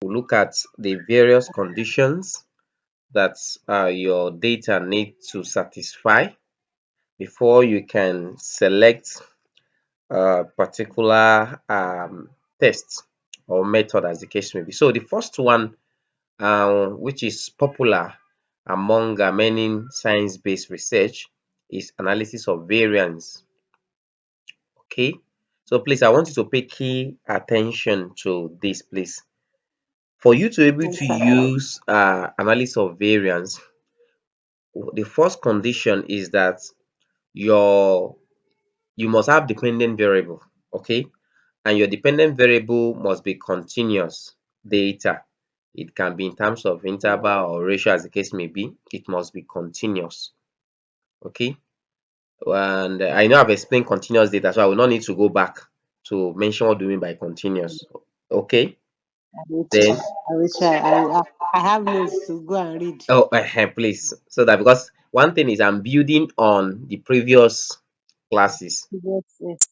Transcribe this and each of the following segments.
We'll look at the various conditions that your data need to satisfy before you can select a particular test or method as the case may be. So the first one, which is popular among many science-based research, is analysis of variance. Okay, so please, I want you to pay key attention to this, please. For you to be able Yes, to sir. use analysis of variance, the first condition is that your you must have dependent variable. Okay, and your dependent variable must be continuous data. It can be in terms of interval or ratio as the case may be. It must be continuous. Okay, and I know I've explained continuous data, so I will not need to go back to mention what do you mean by continuous. Okay, I will then try. I will try. I have notes to go and read. oh, please, so that because one thing is I'm building on the previous classes, Yes, yes.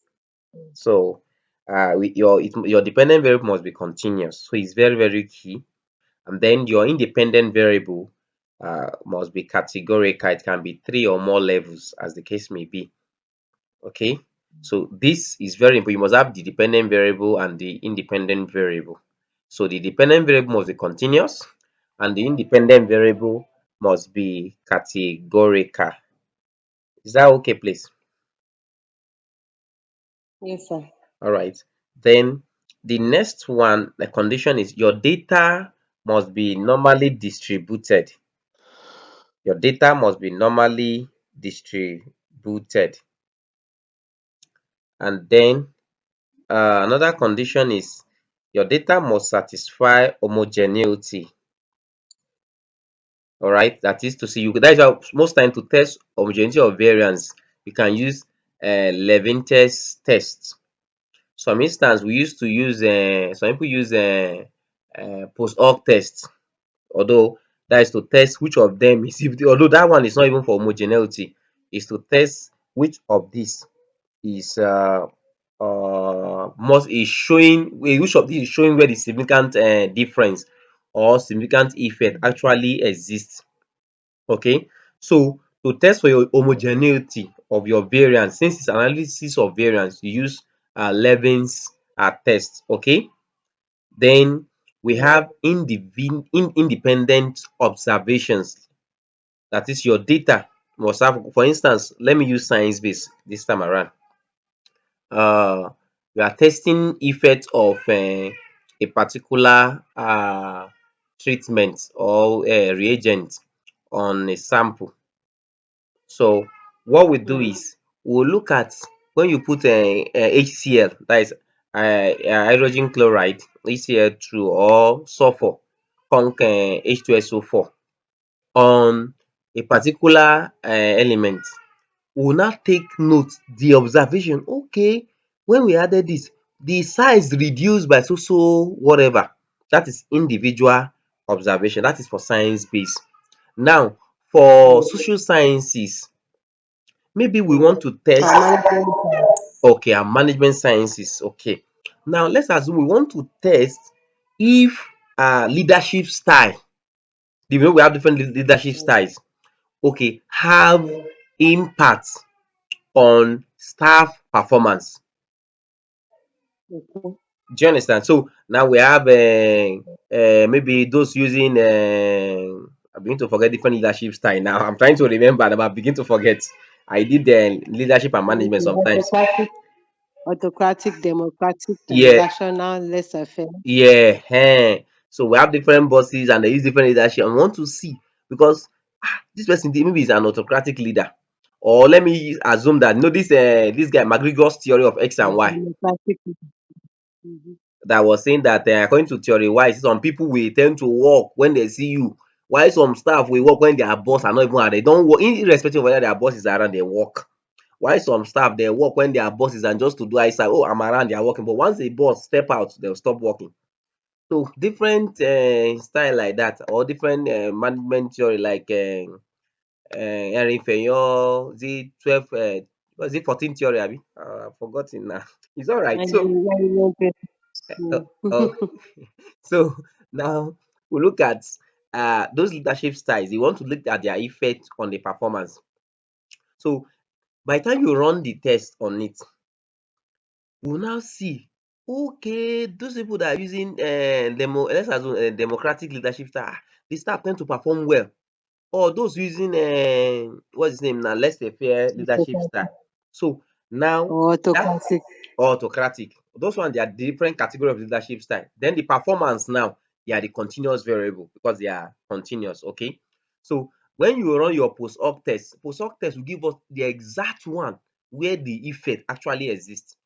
so your dependent variable must be continuous, so it's very very key. And then your independent variable must be categorical. It can be three or more levels as the case may be. Okay, so this is very important. You must have the dependent variable and the independent variable. So the dependent variable must be continuous and the independent variable must be categorical. Is that okay, please? Yes, sir. All right. Then the next one, the condition is your data must be normally distributed. Your data must be normally distributed. And then another condition is your data must satisfy homogeneity. All right, that is to say, you that is why most time to test homogeneity of variance, you can use Leventhal test. Some instance we used to use some people use post hoc test, although that is to test which of them is if although that one is not even for homogeneity, is to test which of these is must is showing which of these is showing where the significant difference or significant effect actually exists. Okay, so to test for your homogeneity of your variance, since it's analysis of variance, you use Levin's test. Okay, then we have independent observations. That is your data must have, for instance, let me use science base this time around. We are testing effect of a particular treatment or reagent on a sample. So what we do Mm. is we'll look at when you put HCl, that is hydrogen chloride, HCl2 or sulfur, conc H2SO4 on a particular element. We will now take note the observation. Okay, when we added this, the size reduced by so so whatever. That is individual observation. That is for science base. Now for social sciences, maybe we want to test, Our management time. okay, and management sciences. Okay, now let's assume we want to test if leadership style, the way we have different leadership styles, okay, have impact on staff performance. Okay. Do you understand? So now we have maybe those using I begin to forget different leadership style now. I'm trying to remember, but I begin to forget. I did leadership and management Okay. sometimes. Autocratic, democratic, Yeah, transactional, laissez-faire. yeah. So we have different bosses and they use different leadership. I want to see because this person maybe is an autocratic leader. Or let me assume that no, this guy McGregor's theory of X and Y Democratic. Mhm. that was saying that according to theory Y, some people will tend to work when they see you, while some staff will work when their boss are not even around. They don't work irrespective of whether their boss is around, they work. While some staff they work when their boss is and just to do eyesight, oh I'm around, they are working. But once the boss step out, they'll stop working. So different style like that or different management theory like Henry Fayol, the 12 was it 14 theory abi? I've forgotten now. It's alright. So Management uh, Mm. uh, so Now we look at those leadership styles. You want to look at their effect on the performance. So by the time you run the test on it, you will now see, okay, those people that are using let's assume democratic leadership style, the staff tend to perform well. Or those using what's his name now, laissez-faire leadership style. So now that Autocratic. autocratic, those one they are different category of leadership style. Then the performance now, they are the continuous variable because they are continuous. Okay. So when you run your post hoc test will give us the exact one where the effect actually exists,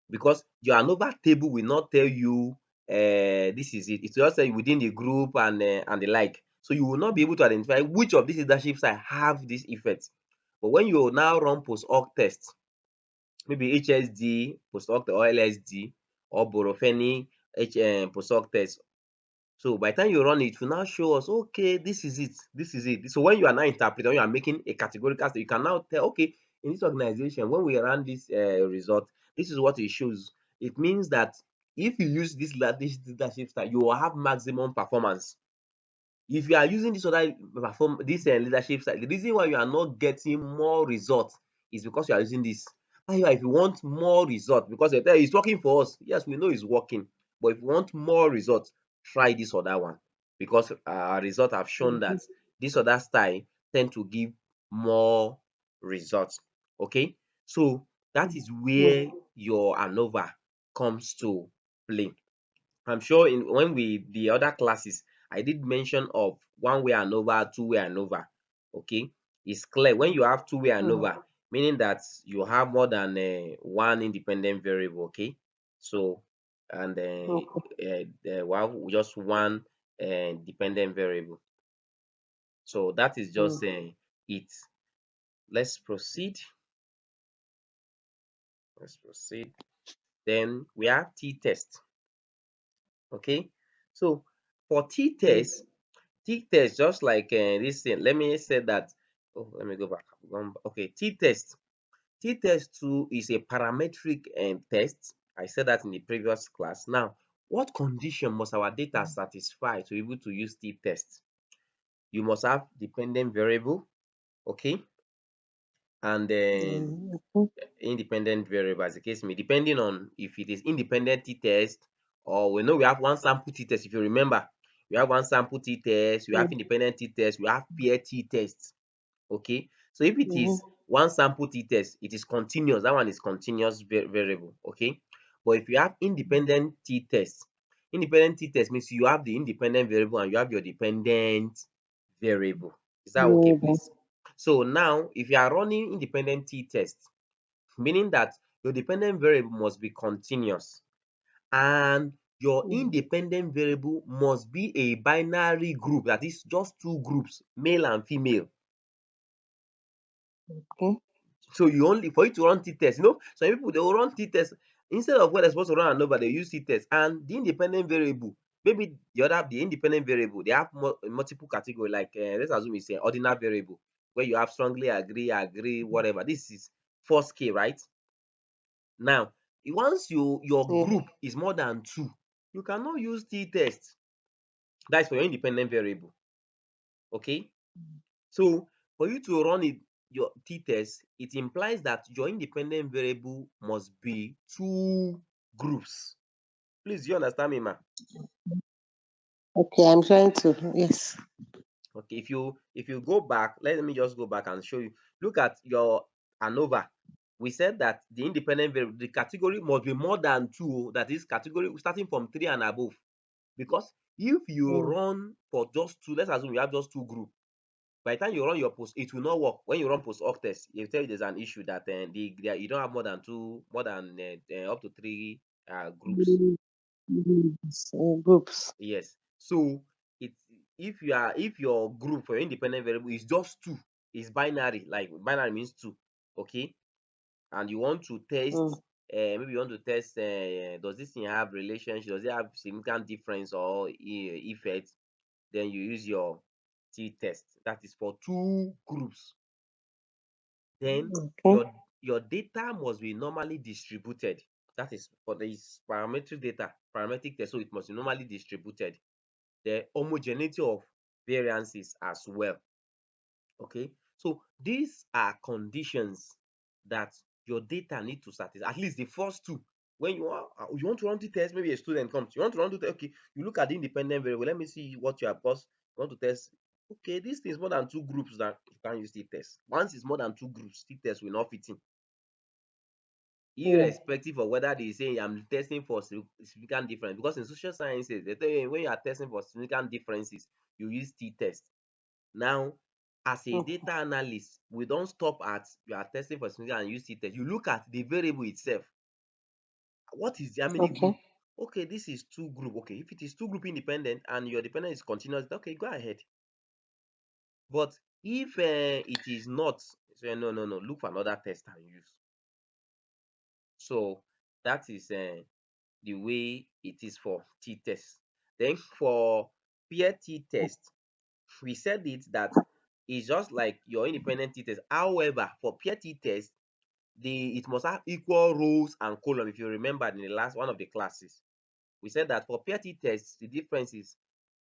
because your ANOVA table will not tell you this is it. It will just say within the group and the like. So you will not be able to identify which of these leadership style have this effect. But when you now run post hoc test, maybe HSD post hoc or LSD or Borofeni post hoc test, so by the time you run it, it will now show us, okay, this is it, this is it. So when you are now interpreting, when you are making a categorical statement, you can now tell, okay, in this organization, when we run this result, this is what it shows. It means that if you use this leadership style, you will have maximum performance. If you are using this other leadership style, the reason why you are not getting more results is because you are using this. However, if you want more results, because they tell you it's working for us, yes, we know it's working, but if you want more results, try this other one, because our results have shown Mhm. that this other style tend to give more results. Okay, so that is Mhm. where your ANOVA comes to play. I'm sure in when we the other classes, I did mention of one-way ANOVA, two-way ANOVA. Okay, it's clear when you have two-way Mhm. ANOVA, meaning that you have more than one independent variable. Okay, so and Okay. well, just one dependent variable. So that is just Mm. it. Let's proceed. Let's proceed. Then we have t-test. Okay, so for Mm. t-test, t-test just like this thing. Let me say that. Oh, let me go back. Okay, t-test. T-test too is a parametric test. I said that in the previous class. Now, what condition must our data satisfy to be able to use t-test? You must have dependent variable, okay, and then Mm. Okay. independent variable as the case may, depending on if it is independent t-test, or we know we have one sample t-test. If you remember, we have one sample t-test, we have Mm. independent t-test, we have pair t-test. Okay, so if it Mhm. is one sample t-test, it is continuous. That one is continuous variable. Okay, but if you have independent t-test means you have the independent variable and you have your dependent variable. Is that okay, Variable. please? So now if you are running independent t-test, meaning that your dependent variable must be continuous and your Mm. independent variable must be a binary group, that is just two groups, male and female. Okay. So you only for you to run t-test, some people they will run t-test instead of what they're supposed to run ANOVA, they use t-test, and the independent variable, maybe the independent variable, they have multiple category, like let's assume it's an ordinal variable where you have strongly agree, whatever. This is first K, right? Now, once your Yeah. group is more than two, you cannot use t-test. That is for your independent variable. Okay. So for you to run your t-test, it implies that your independent variable must be two groups. Please, do you understand me, ma? Okay. I'm trying to. Yes. Okay, if you go back, let me just go back and show you. Look at your ANOVA. We said that the independent variable, the category must be more than two. That is category starting from three and above. Because if you Mm. run for just two, let's assume you have just two groups. By the time you run your post, it will not work. When you run post hoc test, it will tell you there's an issue that you don't have more than up to three groups. Mm. Groups. Yes. So it if your group for your independent variable is just two, is binary, like binary means two, okay, and you want to Mm. test, maybe you want to test, does this thing have relationship, does it have significant difference or effect, then you use your t-test. That is for two groups. Then Okay. your data must be normally distributed. That is for this parametric data. parametric test, so it must be normally distributed. The homogeneity of variances as well. Okay, so these are conditions that your data need to satisfy, at least the first two. When you want to run the test, maybe a student comes, you want to run the test, okay, you look at the independent variable, let me see what you have, because you want to test, okay, this thing is more than two groups, that you can use the test. Once it's more than two groups, the test will not fit in, Yeah. irrespective of whether they say I'm testing for significant difference. Because in social sciences, they tell you when you are testing for significant differences, you use t-test. Now, as a Okay. data analyst, we don't stop at you are testing for significant and use t-test. You look at the variable itself. What is the how many group? Okay. Okay, this is two group. Okay, if it is two group independent and your dependent is continuous, okay, go ahead. But if it is not, say no, no, no, look for another test and use. So that is the way it is for t-test. Then for peer t-test, we said it that it's just like your independent t-test. However, for peer t-test, it must have equal rows and column. If you remember in the last one of the classes, we said that for peer t-test, the difference is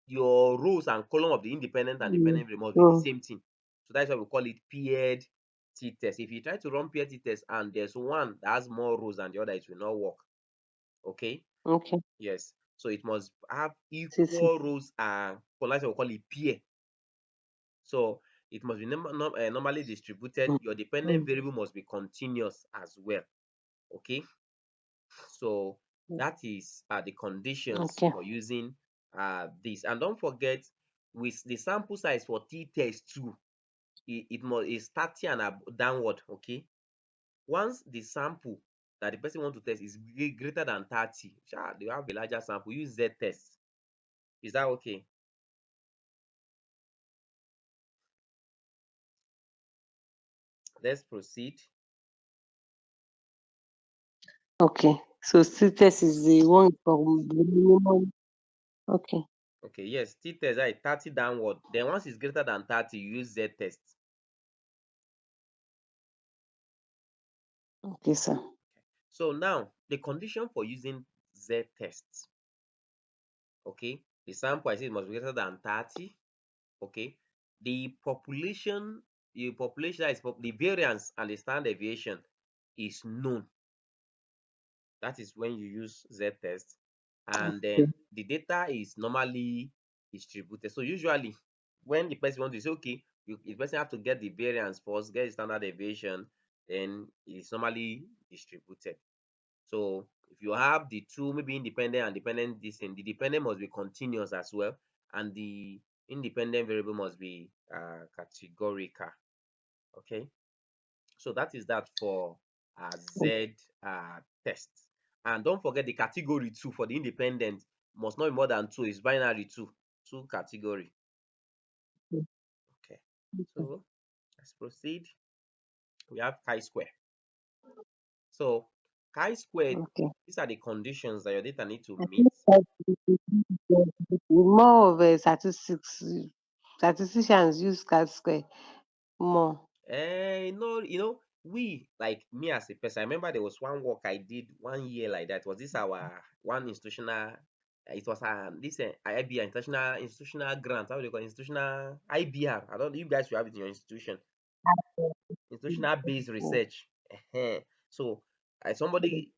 your rows and column of the independent and Mm. dependent variable must be the Mm. same thing. So that's why we call it paired t-test. If you try to run peer t-test and there's one that has more rows than the other, it will not work. Okay. Okay. Yes. So it must have CC. equal rows and column. That's why we call it pair. So it must be normally distributed. Mm. Your dependent Mm. variable must be continuous as well. Okay. So that is the conditions Okay. for using this. And don't forget, with the sample size for t-test too, it must is 30 and downward. Okay. Once the sample that the person want to test is greater than 30, they have a larger sample, use Z test. Is that okay? Let's proceed. Okay. So CTS is the one from the minimum. Okay. Okay, yes, t-test, right, 30 downward. Then once it's greater than 30, you use Z test. Okay, sir. So now the condition for using Z test, okay, the sample I said must be greater than 30. Okay, the population, that is the variance and the standard deviation is known. That is when you use Z test, and Okay. then the data is normally distributed. So usually when the person wants to say, okay, the person have to get the variance first, get the standard deviation, then it's normally distributed. So if you have the two, maybe independent and dependent, this thing, the dependent must be continuous as well, and the independent variable must be categorical. Okay, so that is that for Z test. And don't forget the category two for the independent must not be more than two. It's binary two, two category. Okay, so let's proceed. We have chi-square. So chi-squared, Okay. these are the conditions that your data need to I meet. think that is more of a statistics. Statisticians use cat square more. No, we, like me as a person, I remember there was one work I did 1 year like that. Was this our one institutional? It was this IBR, institutional grant. How do you call it? Institutional IBR? I don't know. You guys should have it in your institution. Institutional based research. So somebody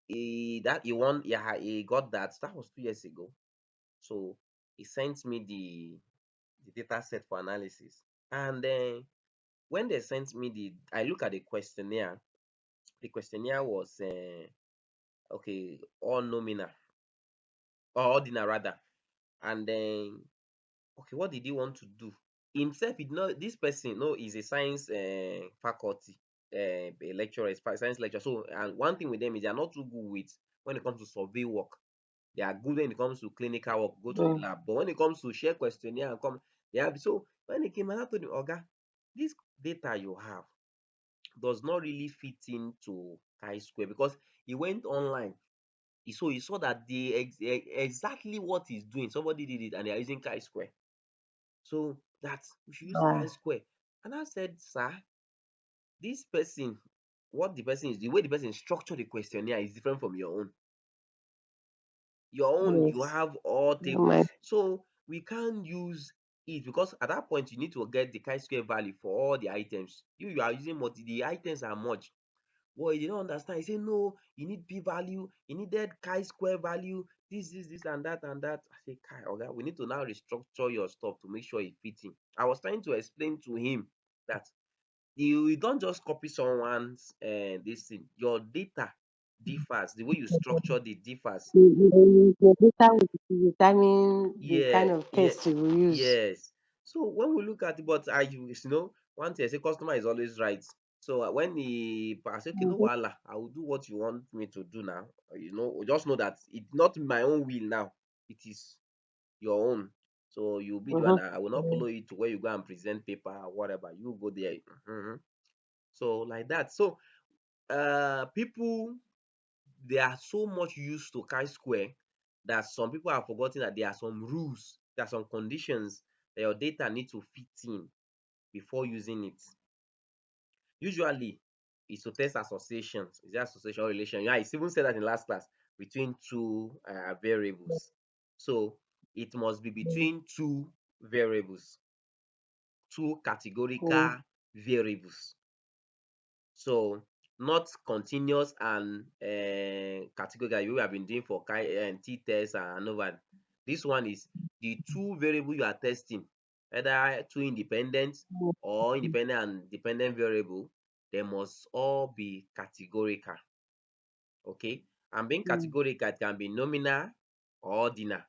that he won, yeah, he got that. That was 2 years ago. So he sent me the data set for analysis, and then when they sent me I look at the questionnaire. The questionnaire was okay, all nominal or ordinal rather, and then okay, what did he want to do? Himself, he know this person, no, is a science faculty, a lecturer, a science lecturer. So, and one thing with them is they are not too good with when it comes to survey work. They are good when it comes to clinical work, go to the Mm. lab. But when it comes to share questionnaire and come, they have. So when he came, I told him, Oga, this data you have does not really fit into chi-square, because he went online. He saw that exactly what he's doing, somebody did it and they are using chi-square. So that we should use Ah. chi-square. And I said, sir, this person, what the person is, the way the person structured the questionnaire is different from your own. Your own, you Yes. have all table. My So we can't use it because at that point you need to get the chi-square value for all the items. You are using multi, the items are much. Boy, you don't understand. He say no, you need p value, you needed chi-square value, this and that and that. I say kai oga, we need to now restructure your stuff to make sure it fits in. I was trying to explain to him that you don't just copy someone's this thing. Your data differs, the way you structure the differs. the data will determine the kind Yeah, of yeah, test you will use. yes. So when we look at it, but I you know one thing I say customer is always right. So when he I say okay, no Mhm, wahala, I will do what you want me to do now. Just know that it's not my own will now. It is your own. So you be the one. mhm, I will not follow you to where you go and present paper or whatever. You go there. Mhm. So like that. So people, they are so much used to chi-square that some people have forgotten that there are some rules, there are some conditions that your data need to fit in before using it. Usually, it's to test associations. Is there association or relation? Yeah, it's even said that in last class between two variables. So it must be mhm, between two variables, two mhm, categorical variables. So not continuous and categorical we have been doing for t-test and ANOVA. This one is the two variable you are testing, either two independent or independent and dependent variable, they must all be categorical. Okay, and being mhm, categorical, it can be nominal or ordinal.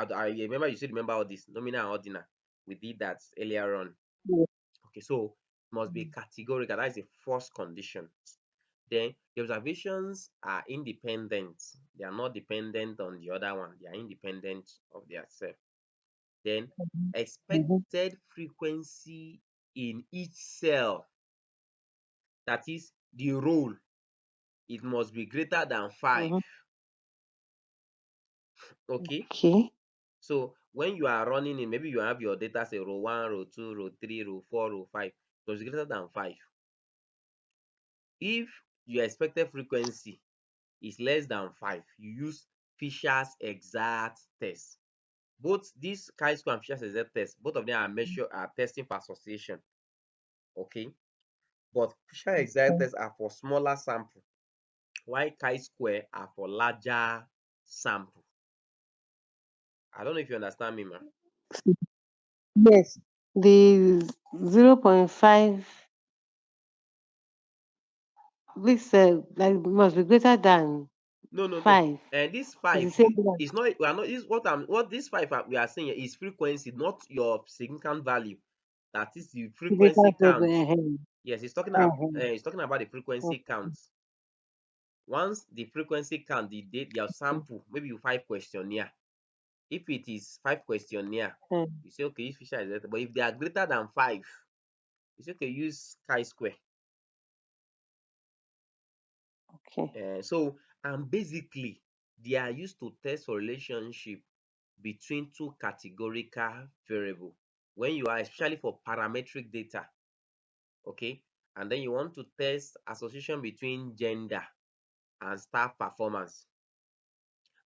I remember you should remember all this nominal and ordinal. We did that earlier on. mhm, Okay, so it must be categorical. That is the first condition. Then the observations are independent. They are not dependent on the other one. They are independent of their self. Then mhm. expected frequency in each cell, that is the row, it must be greater than 5. Mhm. Okay. Okay. So when you are running in, maybe you have your data say row 1, row 2, row 3, row 4, row 5. It must be greater than 5. If your expected frequency is less than 5, you use Fisher's exact test. Both this chi-square and Fisher's exact test, both of them are testing for association. Okay, but Fisher exact Okay. test are for smaller sample, while chi-square are for larger sample. I don't know if you understand me, ma. Yes. The 0.5, this like must be greater than No, no, no. 5. And this It's the five same thing. is not. We are not. This what this five we are saying here is frequency, not your significant value. That is the frequency Physical count. table. Yes, it's talking about the frequency Okay. count. Once the frequency count, the date, your sample, maybe you 5 questionnaire. If it is 5 questionnaire, Mhm. you say okay, use Fisher is better. But if they are greater than 5, you say okay, use chi-square. Okay. So and basically they are used to test for relationship between two categorical variable. When you are especially for parametric data, okay, and then you want to test association between gender and staff performance.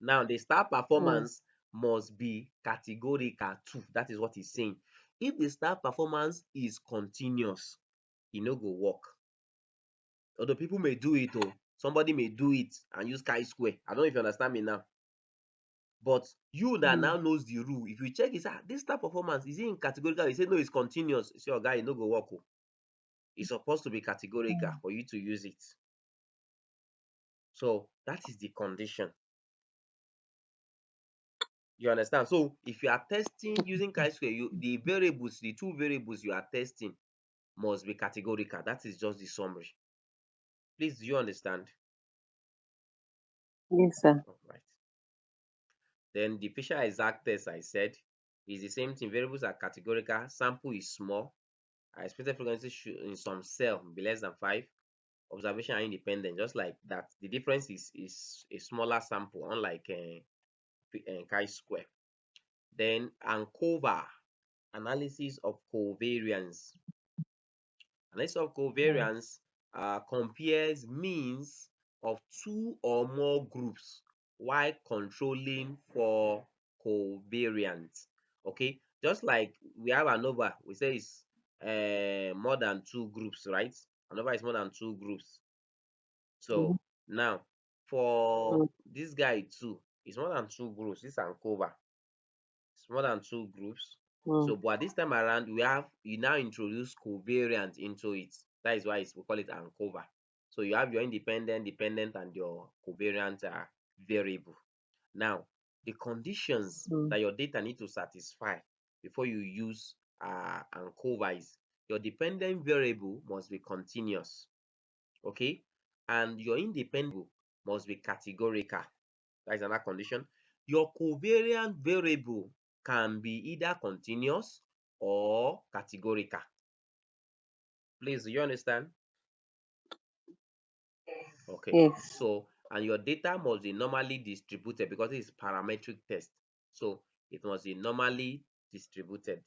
Now the staff Mm. performance must be categorical too. That is what he's saying. If the staff performance is continuous, e no go work. Although people may do it, oh, somebody may do it and use chi-square. I don't know if you understand me now. But you that Mm. now knows the rule, if you check it, say this type performance, is it in categorical? You say no, it's continuous. You say oga, e no go work oh. It's supposed to be categorical Mm. for you to use it. So that is the condition. You understand? So if you are testing using chi-square, the two variables you are testing must be categorical. That is just the summary. Please, do you understand? Yes, sir. All right. Then the Fisher exact test I said is the same thing. Variables are categorical, sample is small, expected frequency should in some cell be less than 5. Observation are independent, just like that. The difference is a smaller sample, unlike chi-square. Then ANCOVA, analysis of covariance. Analysis of Mm. covariance compares means of two or more groups while controlling for covariance. Okay, just like we have ANOVA, we say it's more than two groups, right? ANOVA is more than two groups. Mhm. So now Mm, for this guy too, it's more than two groups. This ANCOVA, it's more than two groups. mm, So, but this time around, you now introduce covariant into it. That is why we call it ANCOVA. So you have your independent, dependent, and your covariant variable. Now, the conditions mm, that your data need to satisfy before you use ANCOVA is your dependent variable must be continuous, okay, and your independent must be categorical. That is another condition. Your covariant variable can be either continuous or categorical. Please, do you understand? Okay. yes. So, and your data must be normally distributed because it is parametric test. So, it must be normally distributed.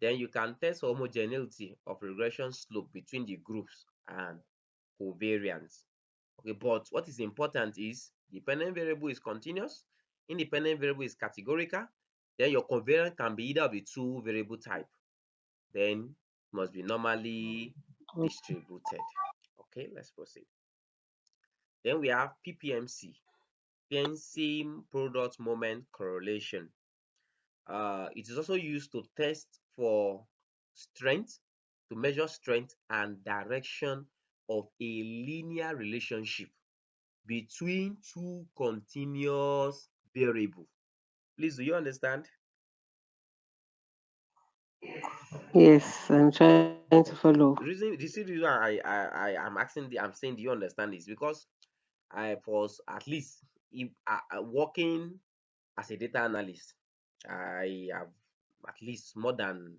Then you can test homogeneity of regression slope between the groups and covariance. Okay, but what is important is dependent variable is continuous, independent variable is categorical, then your covariance can be either of the two variable type, then must be normally Mm, distributed. Okay, let's proceed. Then we have PPMC, Pencil product moment correlation. It is also used to test for strength, to measure strength and direction of a linear relationship between two continuous variables. Please, do you understand? yes, I'm trying to follow. The reason I am asking, I'm saying, do you understand this? Because I was at least if working as a data analyst, I have at least more than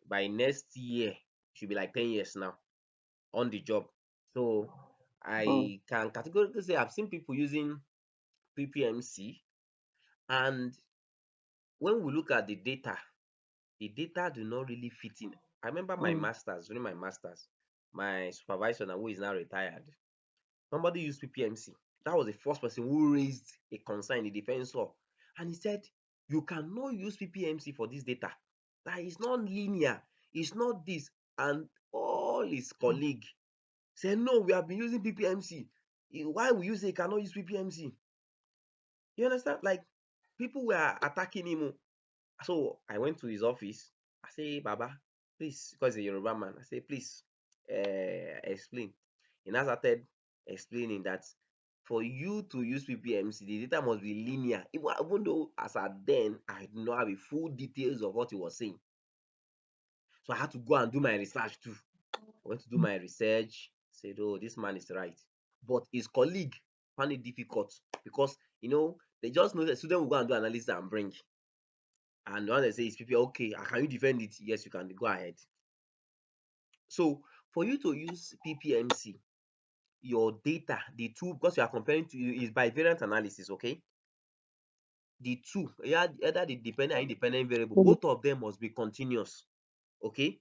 by next year should be like 10 years now on the job. So Mm, I can categorically say I've seen people using PPMC, and when we look at the data do not really fit in. I remember my mm, masters, during my masters, my supervisor now who is now retired, somebody used PPMC. That was the first person who raised a concern in the defense law. And he said, you cannot use PPMC for this data. That is not linear. It's not this. And all his colleague said, no, we have been using PPMC. Why will you say you cannot use PPMC? You understand? Like people were attacking him. Oh. So I went to his office. I say, Baba, please, because he's a Yoruba man. I say, please, explain. He now started explaining that for you to use PPMC, the data must be linear. Even though as at then I did not have the full details of what he was saying. So I had to go and do my research too. I went to do my research, said, oh, this man is right. But his colleague found it difficult because they just know the student will go and do analysis and bring. And once they say it's PPM, okay, can you defend it? Yes, you can go ahead. So for you to use PPMC, your data, the two, because you are comparing to is bivariant analysis, okay? The two, yeah, either the dependent and independent variable, mm, both of them must be continuous, okay?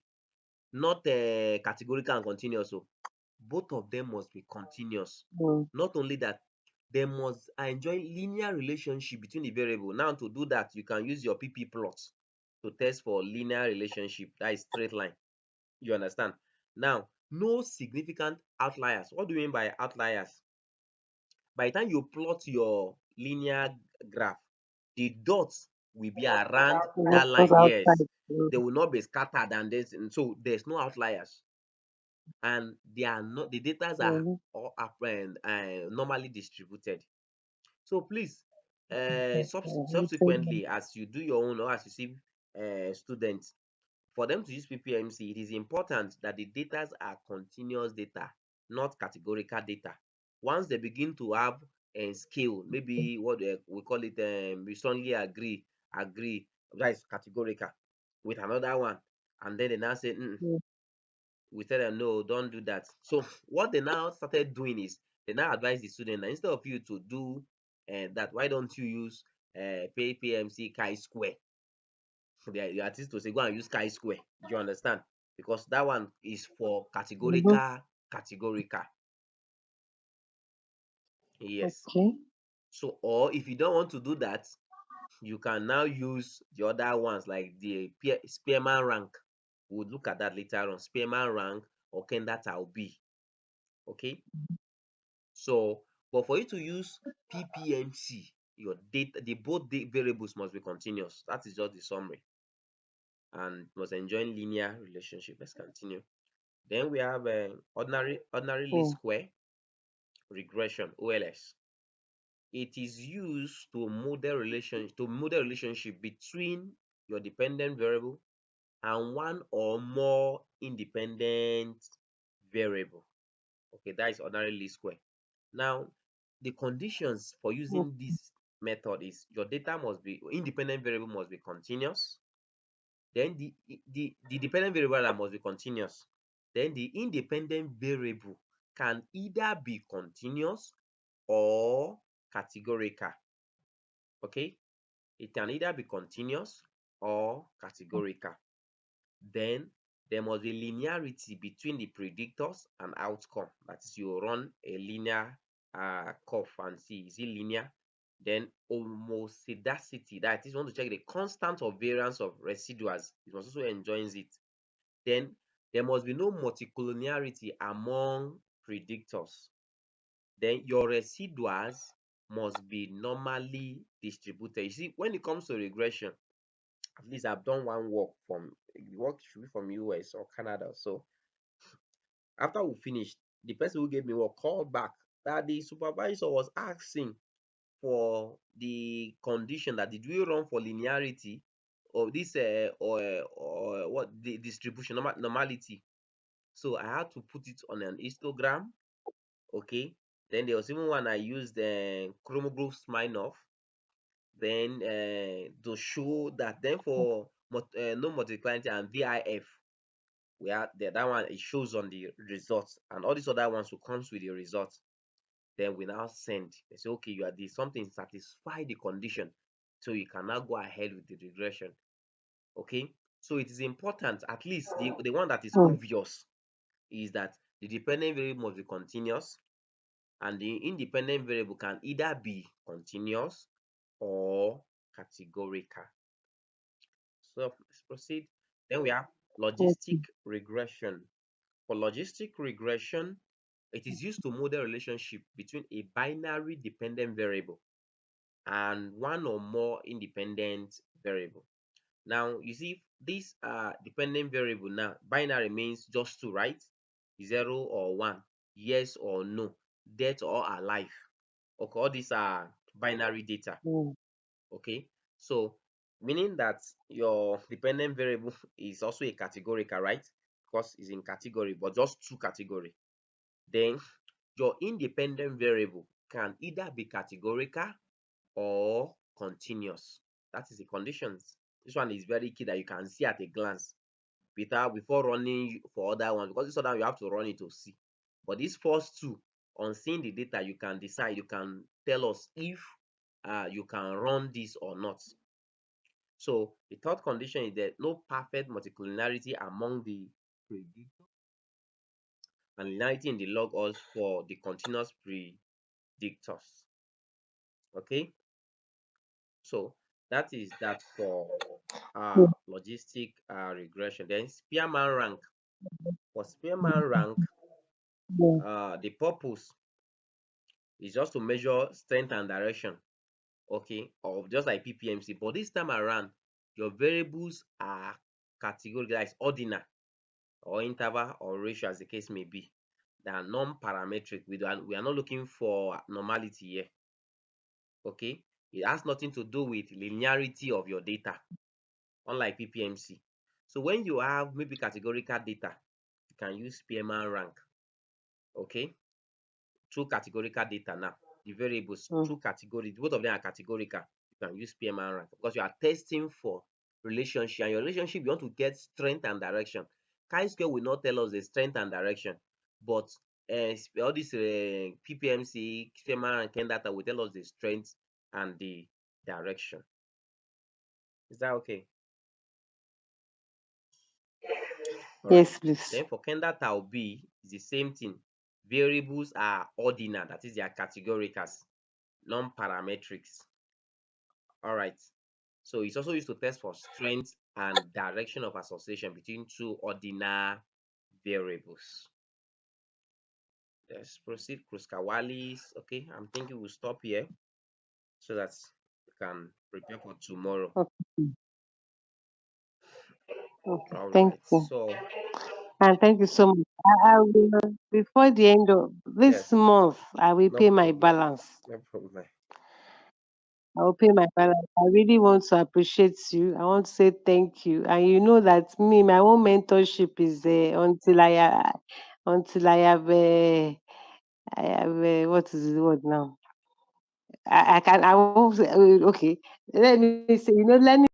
Not categorical and continuous. So both of them must be continuous. mm. Not only that, they must enjoy linear relationship between the variable. Now to do that, you can use your PP plot to test for linear relationship, that is straight line. You understand? Now, no significant outliers. What do you mean by outliers? By the time you plot your linear graph, the dots will be around What that was line. Yes, outside? Mm, they will not be scattered, and so there's no outliers, and they are not, the data are mhm. all up and normally distributed. So please, I'm saying, subsequently, as you do your own or as you see students, for them to use PPMC, it is important that the data are continuous data, not categorical data. Once they begin to have a scale, maybe what we call it, we strongly agree, that is categorical, with another one, and then they now say, mm, we tell them, no, don't do that. So what they now started doing is they now advise the student that instead of you to do that, why don't you use PPMC chi-square? The artist to say go and use chi-square. Do you understand? Because that one is for mhm. categorical. Yes. Okay. So, or if you don't want to do that, you can now use the other ones like the spearman rank. We'll look at that later on. Spearman rank or Kenda Tau B. Okay. So, but for you to use PPMC, your data, the both variables must be continuous. That is just the summary, and must enjoin linear relationship. Let's continue. Then we have ordinary least Mm. square regression (OLS). It is used to model relationship between your dependent variable and one or more independent variable. Okay, that is ordinary least square. Now, the conditions for Mm. using this method is your data must be independent variable must be continuous. Then the dependent variable that must be continuous. Then the independent variable can either be continuous or categorical. Okay, it can either be continuous or categorical. Then there must be linearity between the predictors and outcome. That is, you run a linear curve and see is it linear. Then homoscedasticity, that is, you want to check the constant of variance of residuals. It must also enjoins it. Then there must be no multicollinearity among predictors. Then your residuals must be normally distributed. You see, when it comes to regression, at least I've done one work from the work should be from US or Canada. So after we finished, the person who gave me work called back that the supervisor was asking for the condition that did we run for linearity or this or what the distribution normality. So I had to put it on an histogram. Okay. Then there was even one I used the chromograph Smirnov. Then to show that then for no multiplicity and VIF, where that one it shows on the results, and all these other ones will comes with the results. Then we now send. They say, okay, you are this something satisfy the condition, so you can now go ahead with the regression. Okay, so it is important, at least the one that is Mm. obvious is that the dependent variable must be continuous, and the independent variable can either be continuous or categorical. So let's proceed. Then we have logistic Okay. regression. For logistic regression, it is used to model relationship between a binary dependent variable and one or more independent variable. Now, you see, this dependent variable now, binary means just two, right? Zero or one, yes or no, dead or alive. Okay, all these are binary data. Mm. Okay, so meaning that your dependent variable is also a categorical, right? Because it's in category, but just two category. Then your independent variable can either be categorical or continuous. That is the conditions. This one is very key that you can see at a glance before running for other ones, because this other one you have to run it to see. But these first two, on seeing the data, you can decide, you can tell us if you can run this or not. So the third condition is that no perfect multicollinearity among the predictor and linearity in the log odds for the continuous predictors. Okay, so that is that for Mm. logistic regression. Then spearman rank. For spearman rank, Mm. the purpose is just to measure strength and direction, okay, of just like PPMC. But this time around, your variables are categorized ordinal or interval or ratio, as the case may be. They are non-parametric. We are not looking for normality here. Okay, it has nothing to do with linearity of your data, unlike PPMC. So when you have maybe categorical data, you can use Spearman rank. Okay, two categorical data now. The variables, Mm. two categories, both of them are categorical. You can use Spearman rank because you are testing for relationship, and your relationship you want to get strength and direction. Chi-square will not tell us the strength and direction, but all this PPMC, Spearman rank data will tell us the strength and the direction. Is that okay? All right. Yes, please. Then for Kenda Tau B, it's the same thing. Variables are ordinal, that is, they are categoricals. non-parametrics. All right. So it's also used to test for strength and direction of association between two ordinal variables. Let's proceed. Kruskawali's. Okay, I'm thinking we'll stop here so that we can prepare for tomorrow. Okay. Okay. All Thank right. you. So And thank you so much. I will, before the end of this yes, month, I will no pay my problem. balance. No problem. I will pay my balance. I really want to appreciate you. I want to say thank you. And you know that me, my own mentorship is until I have what is the word now? I won't say, okay. Let me say, learning